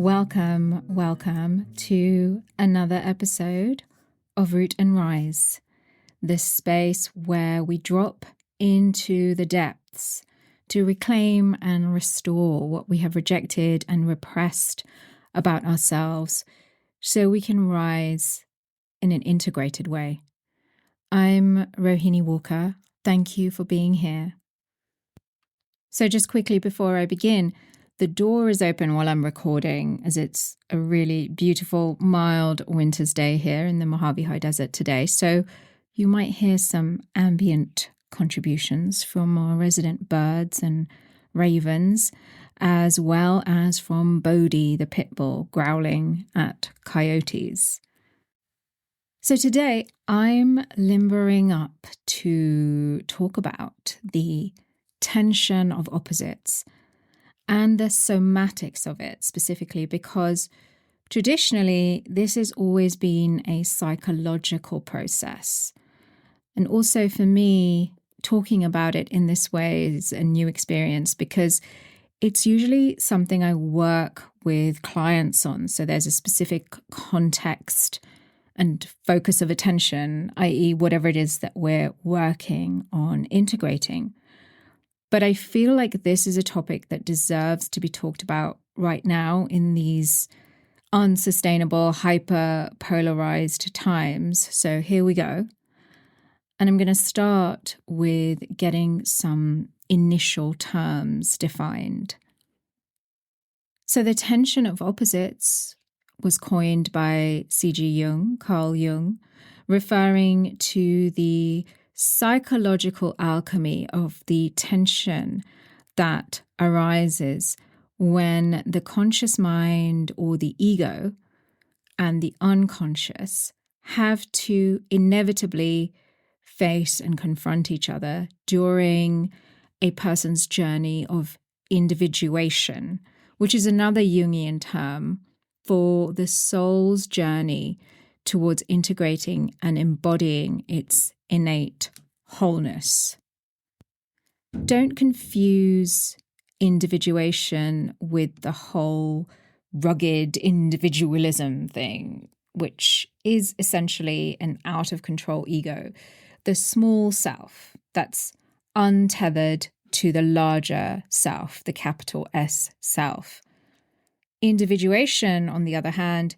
Welcome to another episode of Root and Rise, this space where we drop into the depths to reclaim and restore what we have rejected and repressed about ourselves so we can rise in an integrated way. I'm Rohini Walker. Thank you for being here. So just quickly before I begin, the door is open while I'm recording as it's a really beautiful, mild winter's day here in the Mojave High Desert today. So you might hear some ambient contributions from our resident birds and ravens, as well as from Bodhi, the pit bull, growling at coyotes. So today I'm limbering up to talk about the tension of opposites and the somatics of it specifically, because traditionally this has always been a psychological process. And also for me, talking about it in this way is a new experience because it's usually something I work with clients on. So there's a specific context and focus of attention, i.e. whatever it is that we're working on integrating. But I feel like this is a topic that deserves to be talked about right now in these unsustainable, hyper-polarized times. So here we go. And I'm going to start with getting some initial terms defined. So the tension of opposites was coined by C G Jung, Carl Jung, referring to the psychological alchemy of the tension that arises when the conscious mind or the ego and the unconscious have to inevitably face and confront each other during a person's journey of individuation, which is another Jungian term for the soul's journey towards integrating and embodying its innate wholeness. Don't confuse individuation with the whole rugged individualism thing, which is essentially an out-of-control ego, the small self that's untethered to the larger self, the capital S self. Individuation, on the other hand,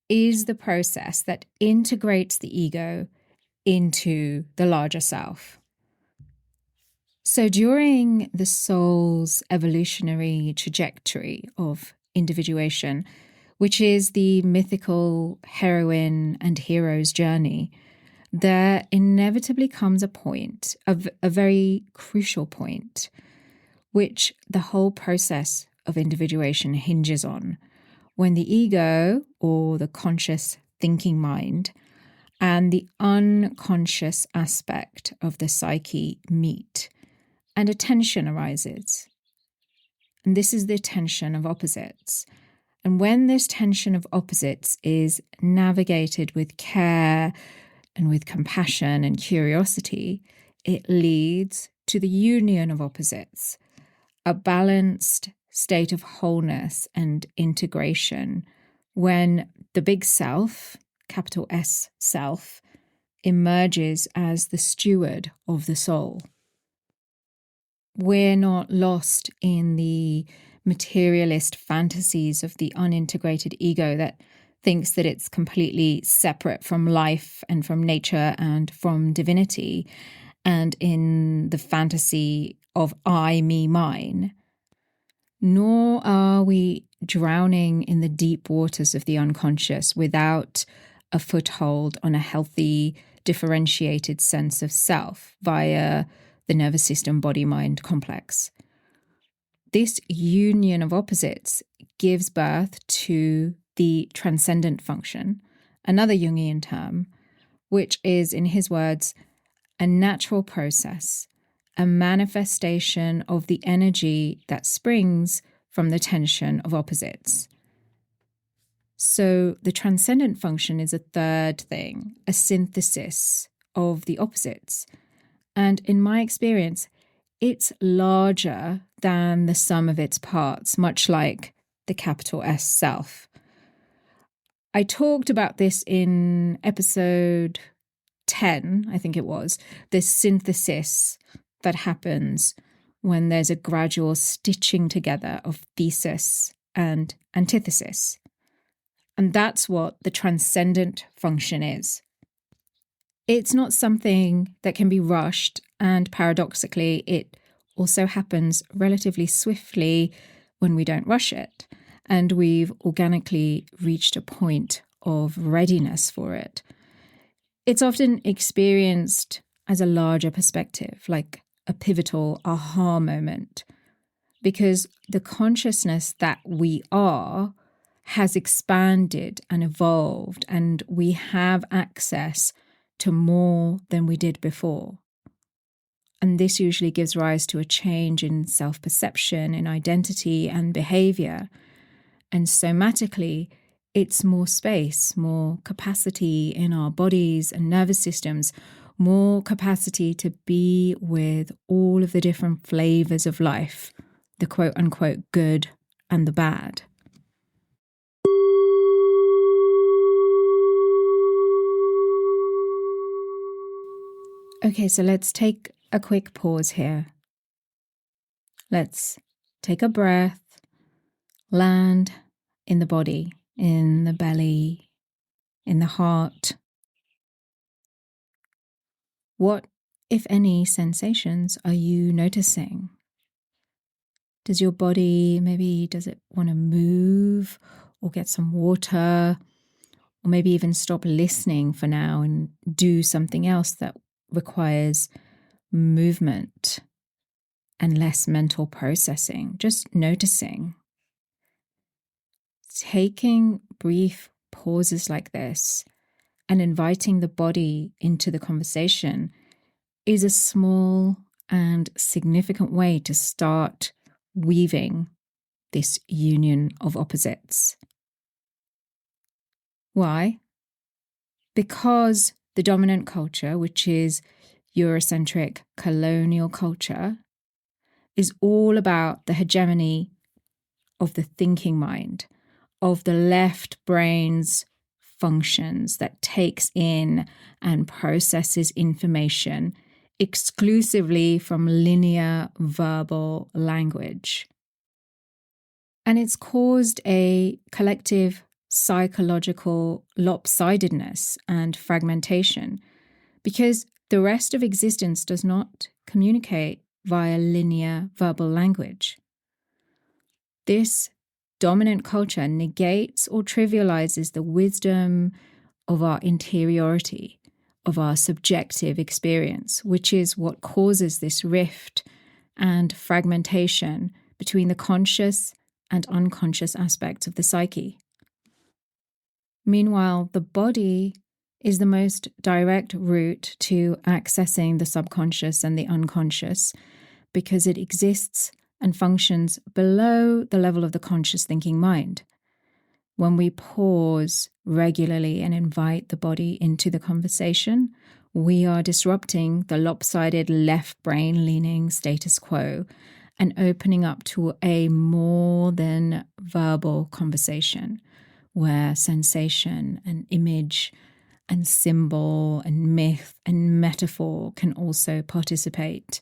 is the process that integrates the ego into the larger self. So during the soul's evolutionary trajectory of individuation, which is the mythical heroine and hero's journey, there inevitably comes a point, a very crucial point, which the whole process of individuation hinges on, when the ego, or the conscious thinking mind, and the unconscious aspect of the psyche meet, and a tension arises. And this is the tension of opposites. And when this tension of opposites is navigated with care and with compassion and curiosity, it leads to the union of opposites, a balanced state of wholeness and integration when the big self, capital S self, emerges as the steward of the soul. We're not lost in the materialist fantasies of the unintegrated ego that thinks that it's completely separate from life and from nature and from divinity, and in the fantasy of I, me, mine. Nor are we drowning in the deep waters of the unconscious without a foothold on a healthy, differentiated sense of self via the nervous system body-mind complex. This union of opposites gives birth to the transcendent function, another Jungian term, which is, in his words, a natural process, a manifestation of the energy that springs from the tension of opposites. So the transcendent function is a third thing, a synthesis of the opposites. And in my experience, it's larger than the sum of its parts, much like the capital S self. I talked about this in episode 10, I think it was, this synthesis that happens when there's a gradual stitching together of thesis and antithesis. And that's what the transcendent function is. It's not something that can be rushed, and paradoxically, it also happens relatively swiftly when we don't rush it, and we've organically reached a point of readiness for it. It's often experienced as a larger perspective, like a pivotal aha moment, because the consciousness that we are has expanded and evolved, and we have access to more than we did before. And this usually gives rise to a change in self-perception, in identity and behavior. And somatically, it's more space, more capacity in our bodies and nervous systems, more capacity to be with all of the different flavors of life, the quote-unquote good and the bad. Okay, so let's take a quick pause here. Let's take a breath, land in the body, in the belly, in the heart. What, if any, sensations are you noticing? Does your body, does it want to move or get some water, or maybe even stop listening for now and do something else that requires movement and less mental processing? Just noticing. Taking brief pauses like this and inviting the body into the conversation is a small and significant way to start weaving this union of opposites. Why? Because the dominant culture, which is Eurocentric colonial culture, is all about the hegemony of the thinking mind, of the left brain's functions that takes in and processes information exclusively from linear verbal language. And it's caused a collective psychological lopsidedness and fragmentation because the rest of existence does not communicate via linear verbal language. This dominant culture negates or trivializes the wisdom of our interiority, of our subjective experience, which is what causes this rift and fragmentation between the conscious and unconscious aspects of the psyche. Meanwhile, the body is the most direct route to accessing the subconscious and the unconscious because it exists and functions below the level of the conscious thinking mind. When we pause regularly and invite the body into the conversation, we are disrupting the lopsided left brain leaning status quo and opening up to a more than verbal conversation where sensation and image and symbol and myth and metaphor can also participate,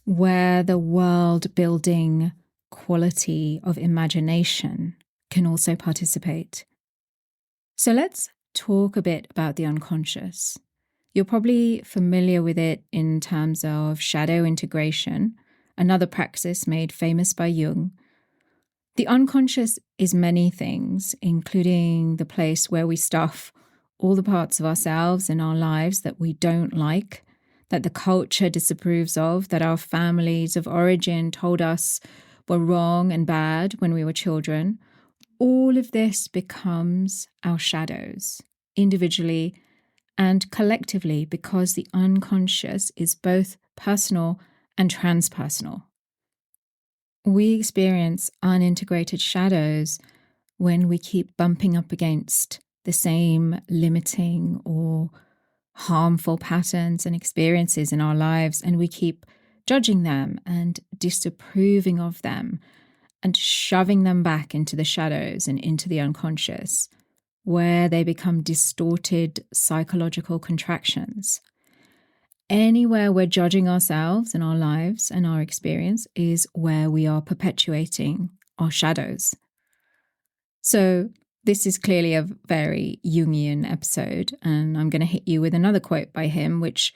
where the world-building quality of imagination can also participate. So let's talk a bit about the unconscious. You're probably familiar with it in terms of shadow integration, another practice made famous by Jung. The unconscious is many things, including the place where we stuff all the parts of ourselves in our lives that we don't like, that the culture disapproves of, that our families of origin told us were wrong and bad when we were children. All of this becomes our shadows, individually and collectively, because the unconscious is both personal and transpersonal. We experience unintegrated shadows when we keep bumping up against the same limiting or harmful patterns and experiences in our lives, and we keep judging them and disapproving of them and shoving them back into the shadows and into the unconscious, where they become distorted psychological contractions. Anywhere we're judging ourselves and our lives and our experience is where we are perpetuating our shadows. So this is clearly a very Jungian episode, and I'm going to hit you with another quote by him, which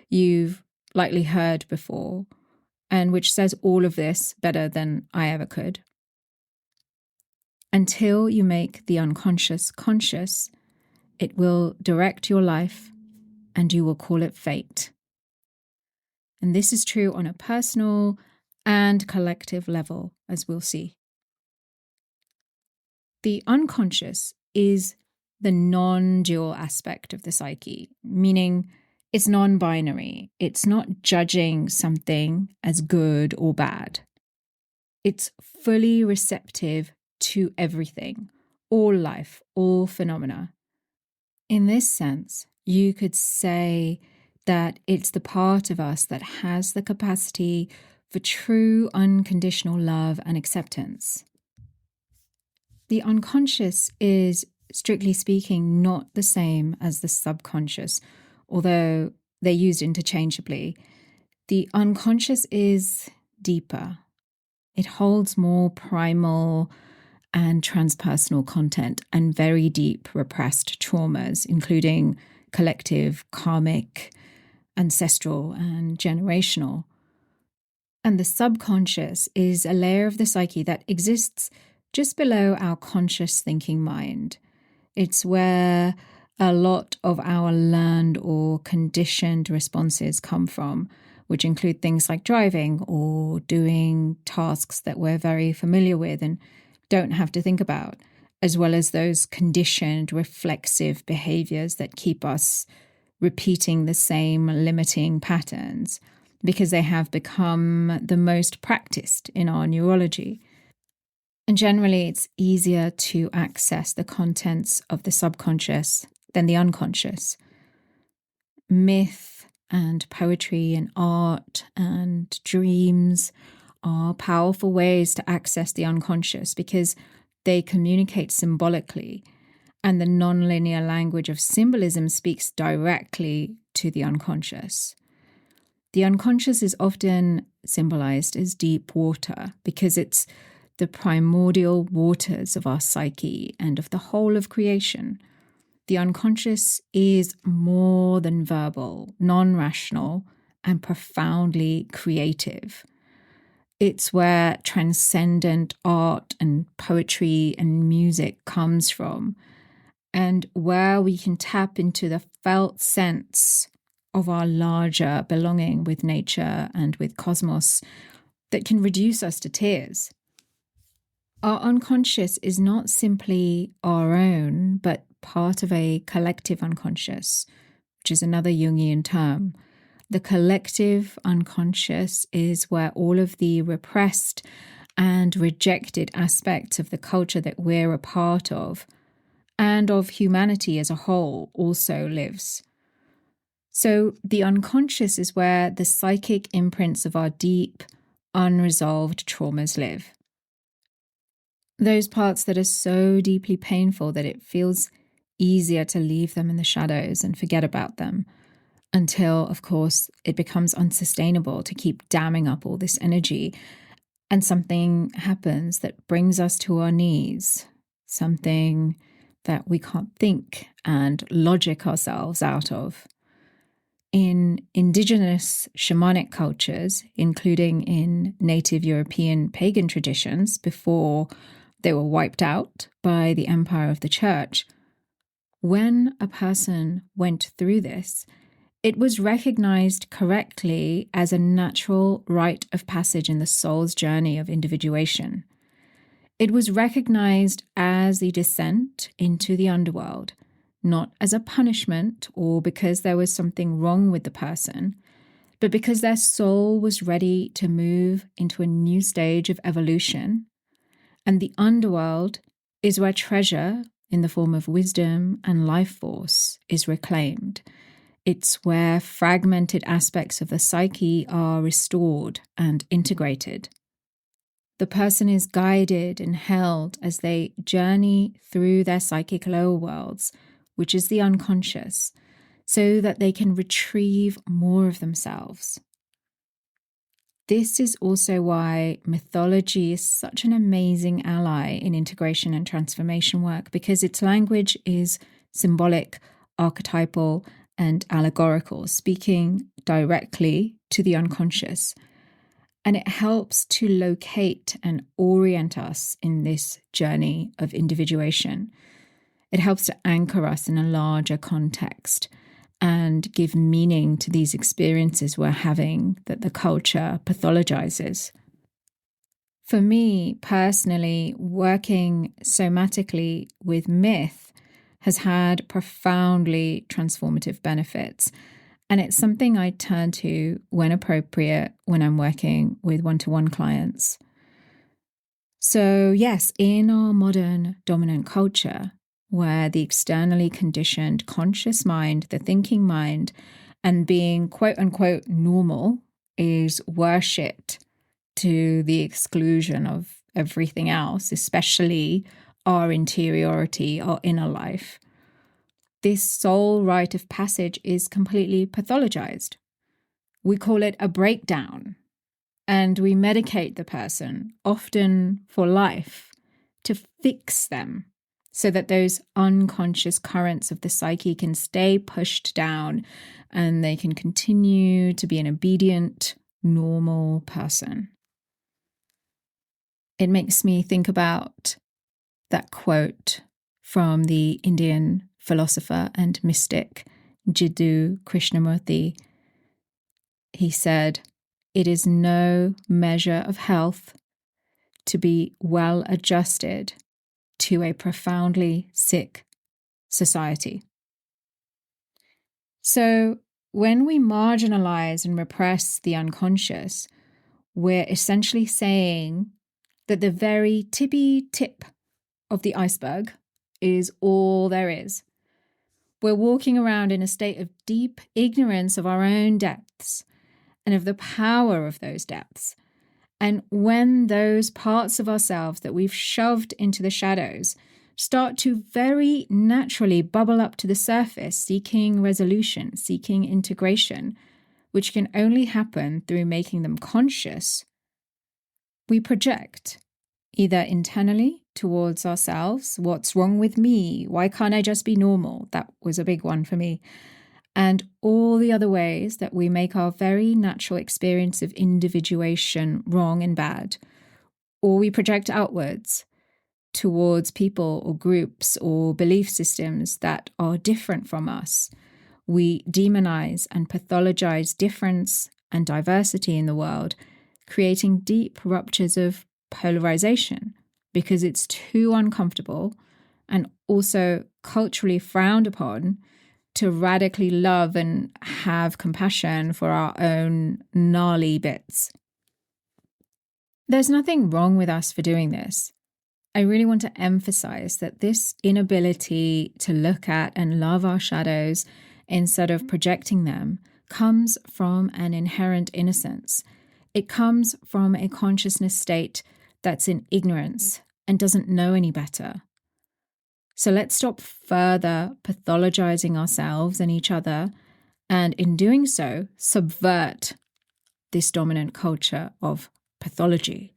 you've likely heard before, and which says all of this better than I ever could. Until you make the unconscious conscious, it will direct your life and you will call it fate. And this is true on a personal and collective level, as we'll see. The unconscious is the non-dual aspect of the psyche, meaning it's non-binary. It's not judging something as good or bad. It's fully receptive to everything, all life, all phenomena. In this sense, you could say that it's the part of us that has the capacity for true unconditional love and acceptance. The unconscious is, strictly speaking, not the same as the subconscious, although they're used interchangeably. The unconscious is deeper. It holds more primal and transpersonal content and very deep repressed traumas, including collective, karmic, ancestral, and generational. And the subconscious is a layer of the psyche that exists just below our conscious thinking mind. It's where a lot of our learned or conditioned responses come from, which include things like driving or doing tasks that we're very familiar with and don't have to think about, as well as those conditioned reflexive behaviors that keep us repeating the same limiting patterns because they have become the most practiced in our neurology. And generally, it's easier to access the contents of the subconscious than the unconscious. Myth and poetry and art and dreams are powerful ways to access the unconscious because they communicate symbolically, and the nonlinear language of symbolism speaks directly to the unconscious. The unconscious is often symbolized as deep water because it's the primordial waters of our psyche and of the whole of creation. The unconscious is more than verbal, non-rational, and profoundly creative. It's where transcendent art and poetry and music comes from, and where we can tap into the felt sense of our larger belonging with nature and with cosmos that can reduce us to tears. Our unconscious is not simply our own, but part of a collective unconscious, which is another Jungian term. The collective unconscious is where all of the repressed and rejected aspects of the culture that we're a part of and of humanity as a whole also lives. So the unconscious is where the psychic imprints of our deep, unresolved traumas live. Those parts that are so deeply painful that it feels easier to leave them in the shadows and forget about them until, of course, it becomes unsustainable to keep damming up all this energy and something happens that brings us to our knees, something that we can't think and logic ourselves out of. In indigenous shamanic cultures, including in native European pagan traditions before they were wiped out by the empire of the church, when a person went through this, it was recognized correctly as a natural rite of passage in the soul's journey of individuation. It was recognized as the descent into the underworld, not as a punishment or because there was something wrong with the person, but because their soul was ready to move into a new stage of evolution. And the underworld is where treasure in the form of wisdom and life force is reclaimed. It's where fragmented aspects of the psyche are restored and integrated. The person is guided and held as they journey through their psychic lower worlds, which is the unconscious, so that they can retrieve more of themselves. This is also why mythology is such an amazing ally in integration and transformation work, because its language is symbolic, archetypal, and allegorical, speaking directly to the unconscious. And it helps to locate and orient us in this journey of individuation. It helps to anchor us in a larger context and give meaning to these experiences we're having that the culture pathologizes. For me personally, working somatically with myth has had profoundly transformative benefits. And it's something I turn to when appropriate when I'm working with one-to-one clients. So yes, in our modern dominant culture, where the externally conditioned conscious mind, the thinking mind, and being quote unquote normal is worshipped to the exclusion of everything else, especially our interiority, our inner life, this sole rite of passage is completely pathologized. We call it a breakdown, and we medicate the person, often for life, to fix them so that those unconscious currents of the psyche can stay pushed down and they can continue to be an obedient, normal person. It makes me think about that quote from the Indian philosopher and mystic Jiddu Krishnamurti. He said, "It is no measure of health to be well adjusted to a profoundly sick society." So when we marginalize and repress the unconscious, we're essentially saying that the very tippy tip of the iceberg is all there is. We're walking around in a state of deep ignorance of our own depths and of the power of those depths. And when those parts of ourselves that we've shoved into the shadows start to very naturally bubble up to the surface, seeking resolution, seeking integration, which can only happen through making them conscious, we project either internally towards ourselves. What's wrong with me? Why can't I just be normal? That was a big one for me. And all the other ways that we make our very natural experience of individuation wrong and bad. Or we project outwards towards people or groups or belief systems that are different from us. We demonize and pathologize difference and diversity in the world, creating deep ruptures of polarization because it's too uncomfortable and also culturally frowned upon to radically love and have compassion for our own gnarly bits. There's nothing wrong with us for doing this. I really want to emphasize that this inability to look at and love our shadows instead of projecting them comes from an inherent innocence. It comes from a consciousness state that's in ignorance and doesn't know any better. So let's stop further pathologizing ourselves and each other, and in doing so, subvert this dominant culture of pathology.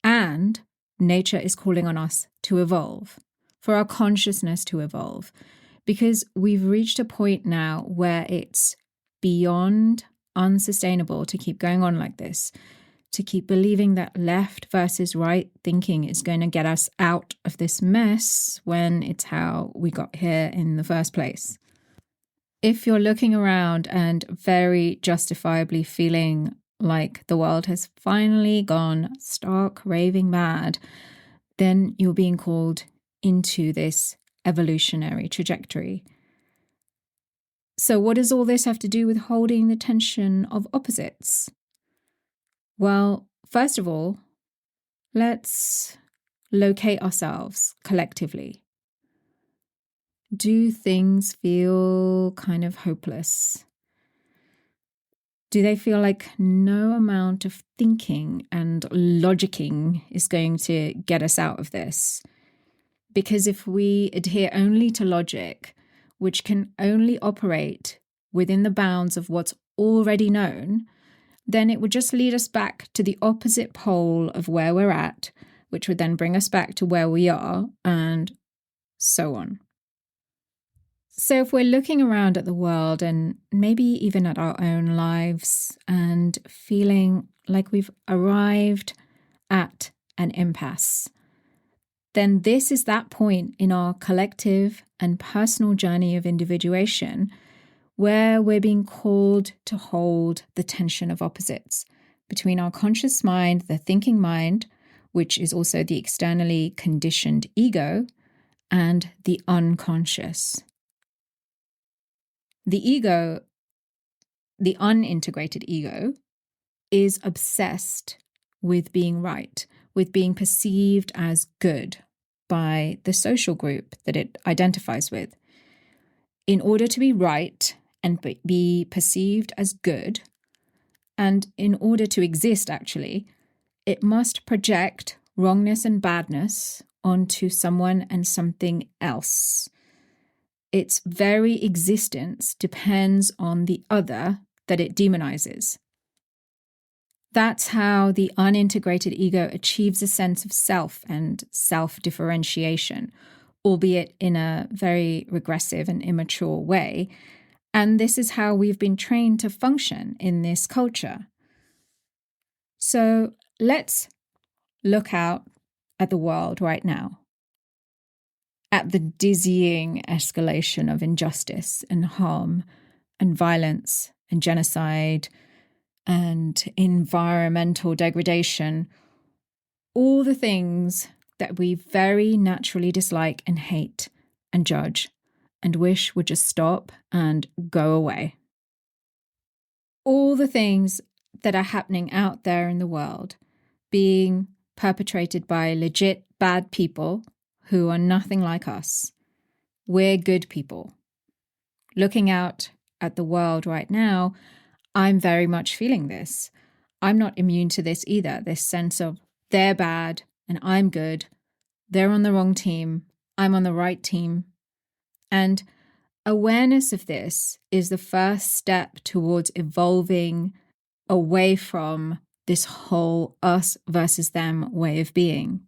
And nature is calling on us to evolve, for our consciousness to evolve, because we've reached a point now where it's beyond unsustainable to keep going on like this, to keep believing that left versus right thinking is going to get us out of this mess when it's how we got here in the first place. If you're looking around and very justifiably feeling like the world has finally gone stark raving mad, then you're being called into this evolutionary trajectory. So what does all this have to do with holding the tension of opposites? Well, first of all, let's locate ourselves collectively. Do things feel kind of hopeless? Do they feel like no amount of thinking and logicking is going to get us out of this? Because if we adhere only to logic, which can only operate within the bounds of what's already known, then it would just lead us back to the opposite pole of where we're at, which would then bring us back to where we are, and so on. So if we're looking around at the world and maybe even at our own lives and feeling like we've arrived at an impasse, then this is that point in our collective and personal journey of individuation where we're being called to hold the tension of opposites between our conscious mind, the thinking mind, which is also the externally conditioned ego, and the unconscious. The ego, the unintegrated ego, is obsessed with being right, with being perceived as good by the social group that it identifies with. In order to be right and be perceived as good, and in order to exist, actually, it must project wrongness and badness onto someone and something else. Its very existence depends on the other that it demonizes. That's how the unintegrated ego achieves a sense of self and self-differentiation, albeit in a very regressive and immature way. And this is how we've been trained to function in this culture. So let's look out at the world right now, at the dizzying escalation of injustice and harm and violence and genocide and environmental degradation, all the things that we very naturally dislike and hate and judge and wish would just stop and go away. All the things that are happening out there in the world being perpetrated by legit bad people who are nothing like us. We're good people. Looking out at the world right now, I'm very much feeling this. I'm not immune to this either, this sense of they're bad and I'm good. They're on the wrong team. I'm on the right team. And awareness of this is the first step towards evolving away from this whole us versus them way of being.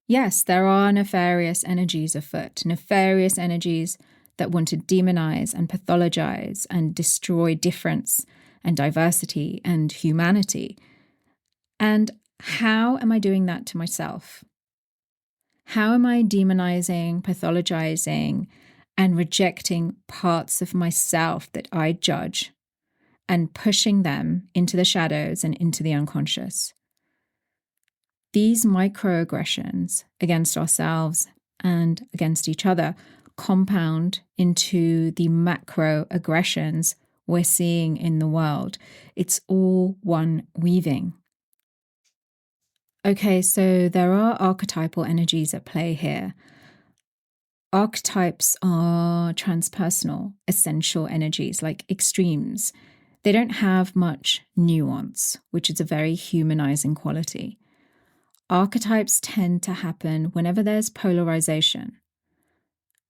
Yes, there are nefarious energies afoot, nefarious energies that want to demonize and pathologize and destroy difference and diversity and humanity. And how am I doing that to myself? How am I demonizing, pathologizing, and rejecting parts of myself that I judge and pushing them into the shadows and into the unconscious? These microaggressions against ourselves and against each other compound into the macroaggressions we're seeing in the world. It's all one weaving. Okay, so there are archetypal energies at play here. Archetypes are transpersonal, essential energies, like extremes. They don't have much nuance, which is a very humanizing quality. Archetypes tend to happen whenever there's polarization.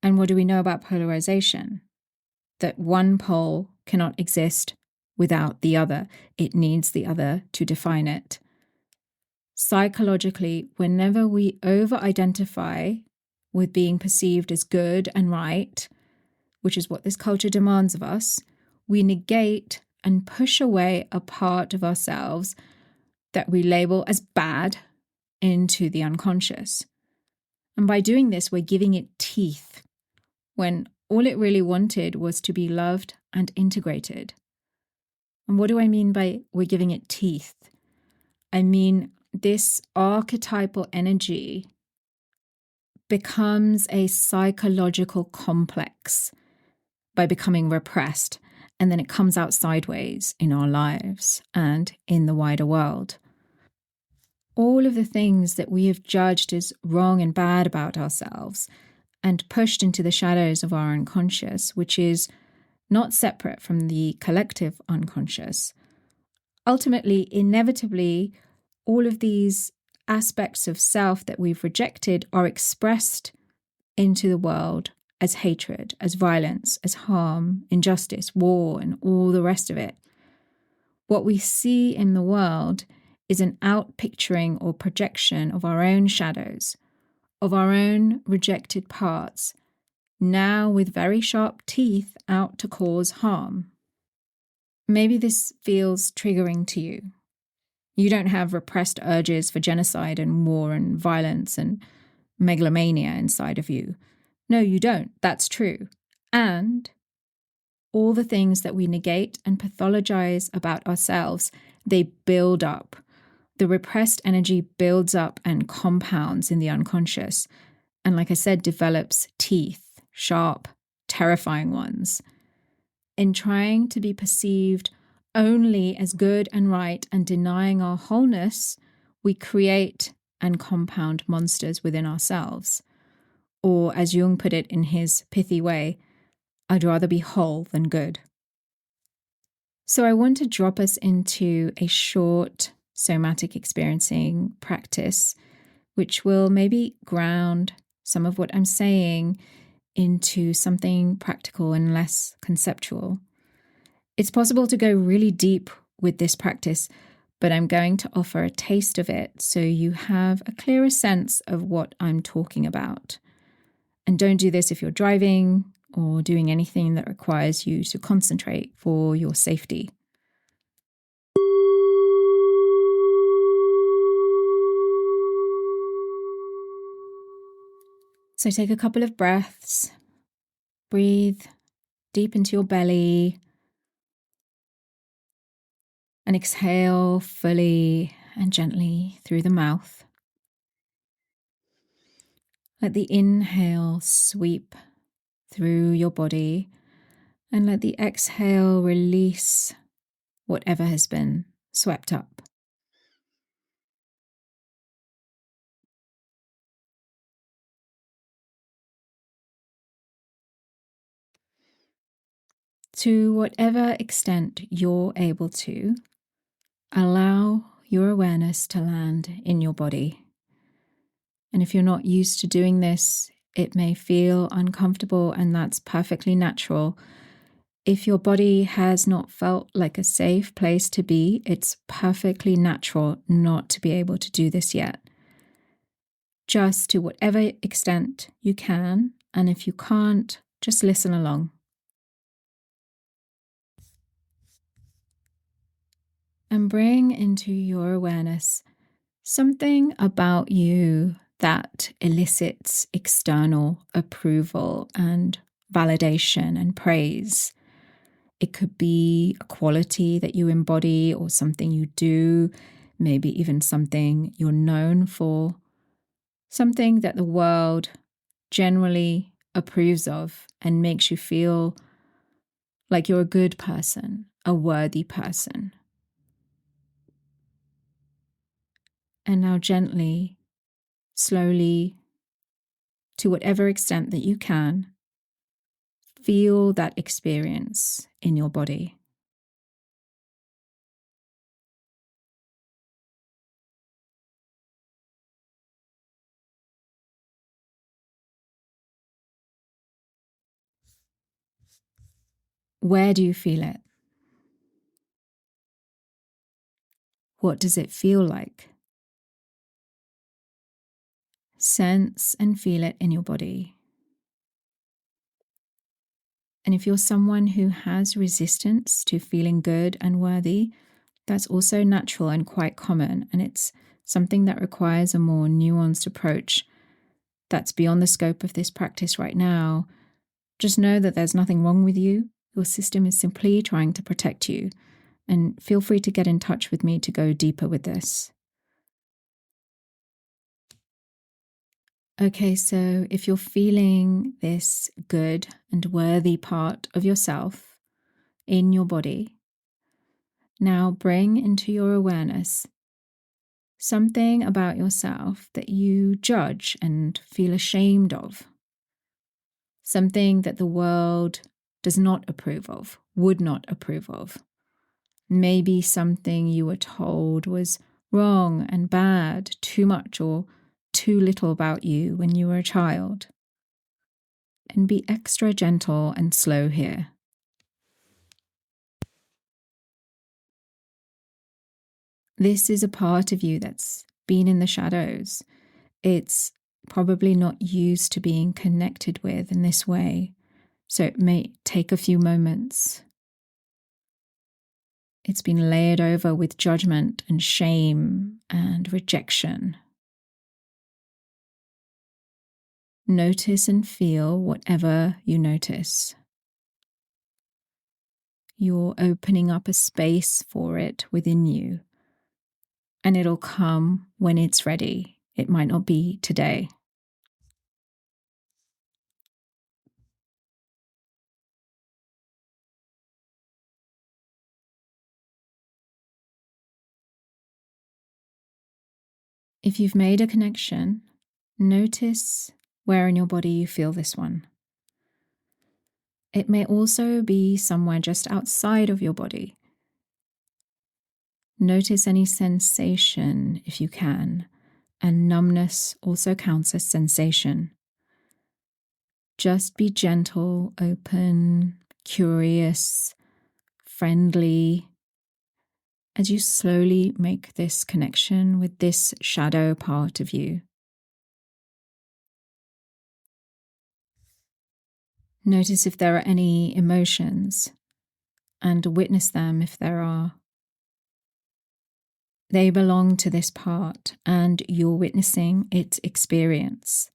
And what do we know about polarization? That one pole cannot exist without the other. It needs the other to define it. Psychologically, whenever we over-identify with being perceived as good and right, which is what this culture demands of us, we negate and push away a part of ourselves that we label as bad into the unconscious. And by doing this, we're giving it teeth, when all it really wanted was to be loved and integrated. And what do I mean by we're giving it teeth? I mean, this archetypal energy becomes a psychological complex by becoming repressed, and then it comes out sideways in our lives and in the wider world. All of the things that we have judged as wrong and bad about ourselves and pushed into the shadows of our unconscious, which is not separate from the collective unconscious. Ultimately, inevitably, all of these aspects of self that we've rejected are expressed into the world as hatred, as violence, as harm, injustice, war, and all the rest of it. What we see in the world is an outpicturing or projection of our own shadows, of our own rejected parts, now with very sharp teeth out to cause harm. Maybe this feels triggering to you. You don't have repressed urges for genocide and war and violence and megalomania inside of you. No, you don't. That's true. And all the things that we negate and pathologize about ourselves, they build up. The repressed energy builds up and compounds in the unconscious. And like I said, develops teeth, sharp, terrifying ones. In trying to be perceived only as good and right and denying our wholeness, we create and compound monsters within ourselves. Or, as Jung put it in his pithy way, I'd rather be whole than good. So I want to drop us into a short somatic experiencing practice, which will maybe ground some of what I'm saying into something practical and less conceptual. It's possible to go really deep with this practice, but I'm going to offer a taste of it so you have a clearer sense of what I'm talking about. And don't do this if you're driving or doing anything that requires you to concentrate for your safety. So take a couple of breaths, breathe deep into your belly, and exhale fully and gently through the mouth. Let the inhale sweep through your body, and let the exhale release whatever has been swept up. To whatever extent you're able to, allow your awareness to land in your body. And if you're not used to doing this, it may feel uncomfortable, and that's perfectly natural. If your body has not felt like a safe place to be, it's perfectly natural not to be able to do this yet. Just to whatever extent you can, and if you can't, just listen along. And bring into your awareness something about you that elicits external approval and validation and praise. It could be a quality that you embody or something you do, maybe even something you're known for, something that the world generally approves of and makes you feel like you're a good person, a worthy person. And now gently, slowly, to whatever extent that you can, feel that experience in your body. Where do you feel it? What does it feel like? Sense and feel it in your body. And if you're someone who has resistance to feeling good and worthy, that's also natural and quite common. And it's something that requires a more nuanced approach that's beyond the scope of this practice right now. Just know that there's nothing wrong with you. Your system is simply trying to protect you. And feel free to get in touch with me to go deeper with this. Okay, so if you're feeling this good and worthy part of yourself in your body, now bring into your awareness something about yourself that you judge and feel ashamed of. Something that the world does not approve of, would not approve of. Maybe something you were told was wrong and bad, too much or too little about you when you were a child. And be extra gentle and slow here. This is a part of you that's been in the shadows. It's probably not used to being connected with in this way, so it may take a few moments. It's been layered over with judgment and shame and rejection. Notice and feel whatever you notice. You're opening up a space for it within you, and it'll come when it's ready. It might not be today. If you've made a connection, notice where in your body you feel this one. It may also be somewhere just outside of your body. Notice any sensation if you can, and numbness also counts as sensation. Just be gentle, open, curious, friendly, as you slowly make this connection with this shadow part of you. Notice if there are any emotions and witness them if there are. They belong to this part and you're witnessing its experience.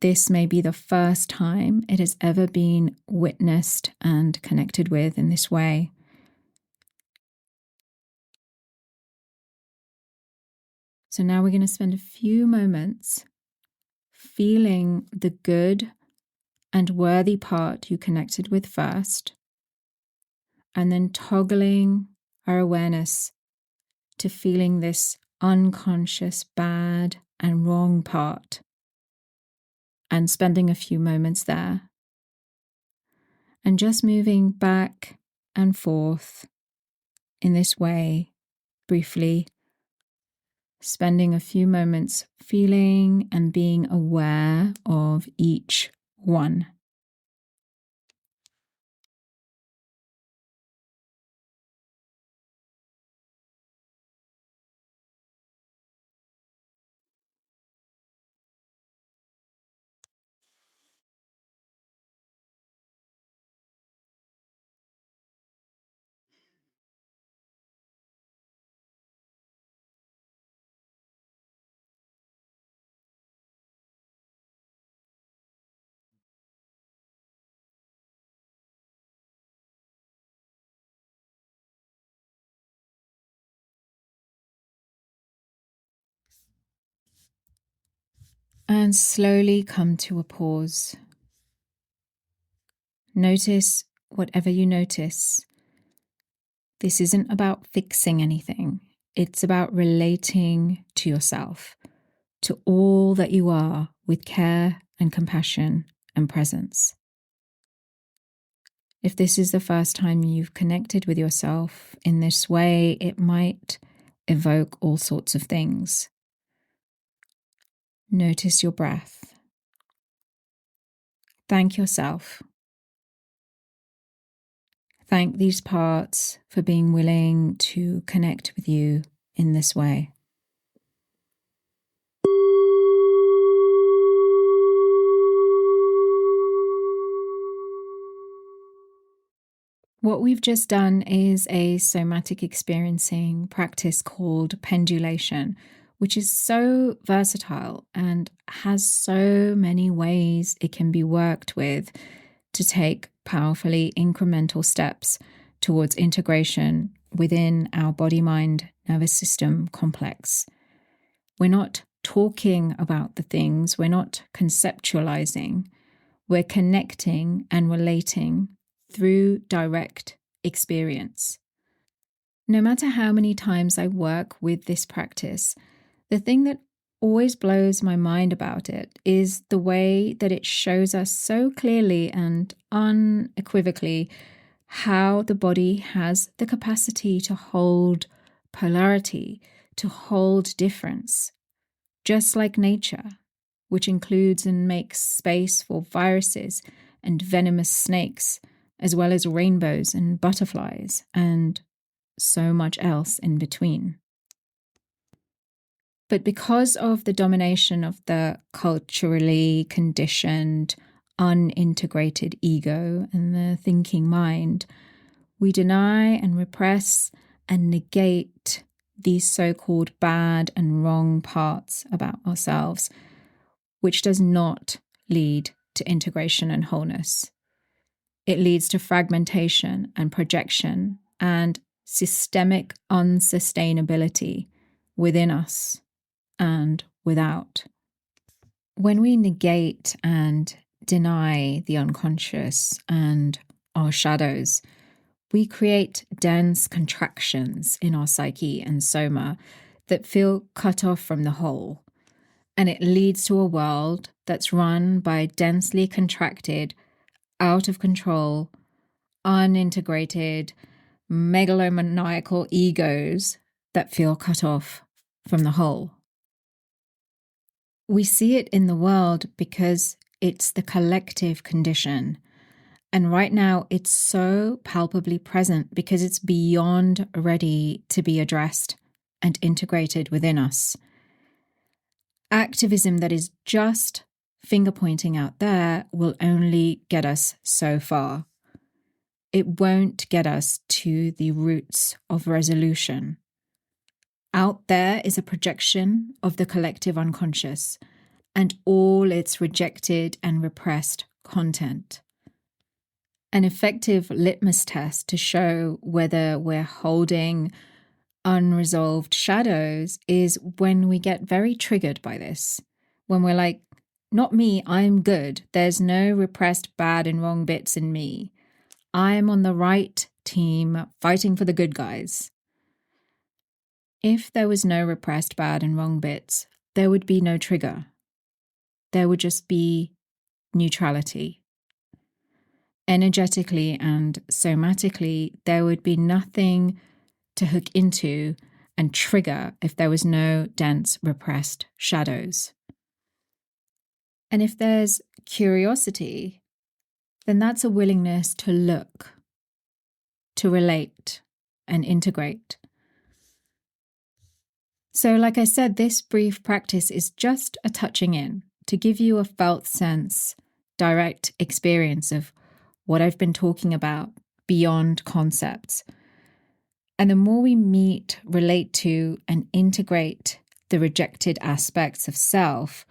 This may be the first time it has ever been witnessed and connected with in this way. So now we're going to spend a few moments feeling the good and worthy part you connected with first, and then toggling our awareness to feeling this unconscious bad and wrong part, and spending a few moments there. And just moving back and forth in this way, briefly, spending a few moments feeling and being aware of each one. And slowly come to a pause. Notice whatever you notice. This isn't about fixing anything. It's about relating to yourself, to all that you are with care and compassion and presence. If this is the first time you've connected with yourself in this way, it might evoke all sorts of things. Notice your breath. Thank yourself. Thank these parts for being willing to connect with you in this way. What we've just done is a somatic experiencing practice called pendulation, which is so versatile and has so many ways it can be worked with to take powerfully incremental steps towards integration within our body-mind nervous system complex. We're not talking about the things, we're not conceptualizing, we're connecting and relating through direct experience. No matter how many times I work with this practice, the thing that always blows my mind about it is the way that it shows us so clearly and unequivocally how the body has the capacity to hold polarity, to hold difference, just like nature, which includes and makes space for viruses and venomous snakes, as well as rainbows and butterflies, and so much else in between. But because of the domination of the culturally conditioned, unintegrated ego and the thinking mind, we deny and repress and negate these so-called bad and wrong parts about ourselves, which does not lead to integration and wholeness. It leads to fragmentation and projection and systemic unsustainability within us and without. When we negate and deny the unconscious and our shadows, we create dense contractions in our psyche and soma that feel cut off from the whole. And it leads to a world that's run by densely contracted, out of control, unintegrated, megalomaniacal egos that feel cut off from the whole. We see it in the world because it's the collective condition. And right now, it's so palpably present because it's beyond ready to be addressed and integrated within us. Activism that is just finger pointing out there will only get us so far. It won't get us to the roots of resolution. Out there is a projection of the collective unconscious and all its rejected and repressed content. An effective litmus test to show whether we're holding unresolved shadows is when we get very triggered by this. When we're like, not me, I'm good. There's no repressed bad and wrong bits in me. I'm on the right team fighting for the good guys. If there was no repressed bad and wrong bits, there would be no trigger. There would just be neutrality. Energetically and somatically, there would be nothing to hook into and trigger if there was no dense, repressed shadows. And if there's curiosity, then that's a willingness to look, to relate, and integrate. So, like I said, this brief practice is just a touching in to give you a felt sense, direct experience of what I've been talking about beyond concepts. And the more we meet, relate to, and integrate the rejected aspects of self,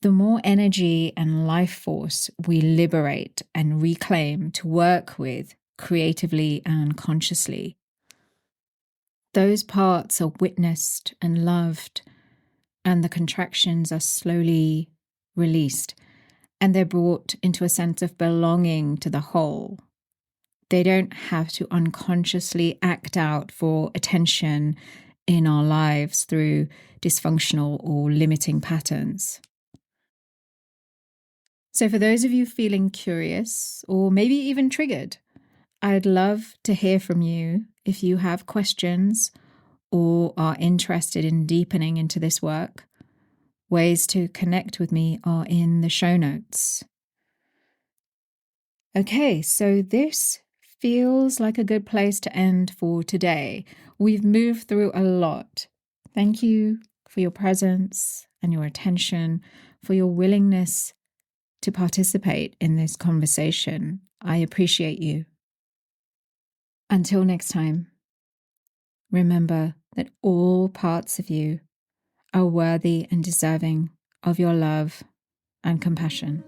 the more energy and life force we liberate and reclaim to work with creatively and consciously. Those parts are witnessed and loved, and the contractions are slowly released, and they're brought into a sense of belonging to the whole. They don't have to unconsciously act out for attention in our lives through dysfunctional or limiting patterns. So for those of you feeling curious or maybe even triggered, I'd love to hear from you if you have questions or are interested in deepening into this work. Ways to connect with me are in the show notes. Okay, so this feels like a good place to end for today. We've moved through a lot. Thank you for your presence and your attention, for your willingness to participate in this conversation. I appreciate you. Until next time, remember that all parts of you are worthy and deserving of your love and compassion.